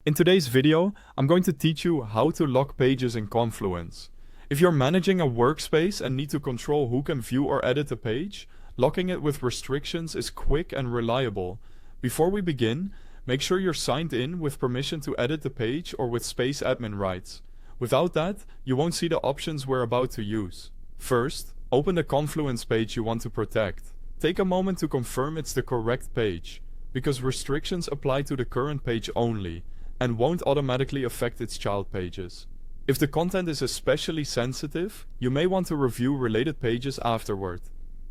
In today's video, I'm going to teach you how to lock pages in Confluence. If you're managing a workspace and need to control who can view or edit a page, locking it with restrictions is quick and reliable. Before we begin, make sure you're signed in with permission to edit the page or with space admin rights. Without that, you won't see the options we're about to use. First, open the Confluence page you want to protect. Take a moment to confirm it's the correct page, because restrictions apply to the current page only and won't automatically affect its child pages. If the content is especially sensitive, you may want to review related pages afterward.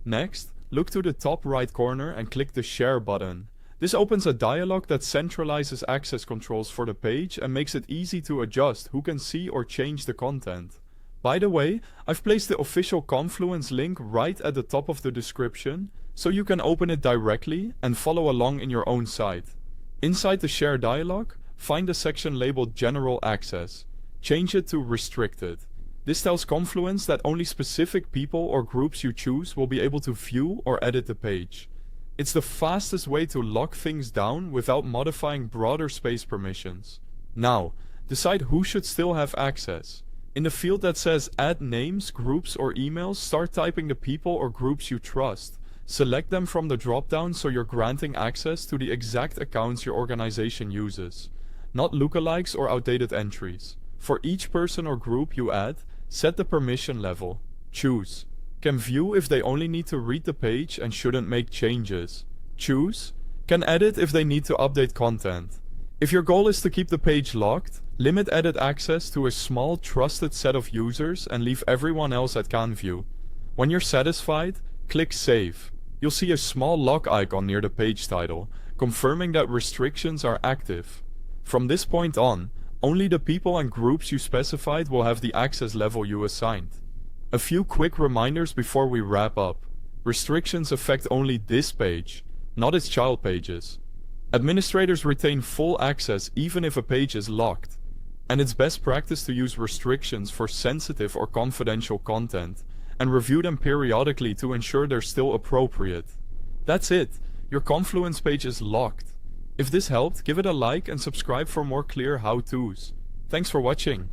Next, look to the top right corner and click the Share button. This opens a dialog that centralizes access controls for the page and makes it easy to adjust who can see or change the content. By the way, I've placed the official Confluence link right at the top of the description, so you can open it directly and follow along in your own site. Inside the Share dialog, find a section labeled General Access. Change it to Restricted. This tells Confluence that only specific people or groups you choose will be able to view or edit the page. It's the fastest way to lock things down without modifying broader space permissions. Now, decide who should still have access. In the field that says Add Names, Groups or Emails, start typing the people or groups you trust. Select them from the drop-down so you're granting access to the exact accounts your organization uses, not lookalikes or outdated entries. For each person or group you add, set the permission level. Choose. Can view if they only need to read the page and shouldn't make changes. Choose. Can edit if they need to update content. If your goal is to keep the page locked, limit edit access to a small trusted set of users and leave everyone else at can view. When you're satisfied, click Save. You'll see a small lock icon near the page title, confirming that restrictions are active. From this point on, only the people and groups you specified will have the access level you assigned. A few quick reminders before we wrap up. Restrictions affect only this page, not its child pages. Administrators retain full access even if a page is locked. And it's best practice to use restrictions for sensitive or confidential content and review them periodically to ensure they're still appropriate. That's it. Your Confluence page is locked. If this helped, give it a like and subscribe for more clear how-tos. Thanks for watching.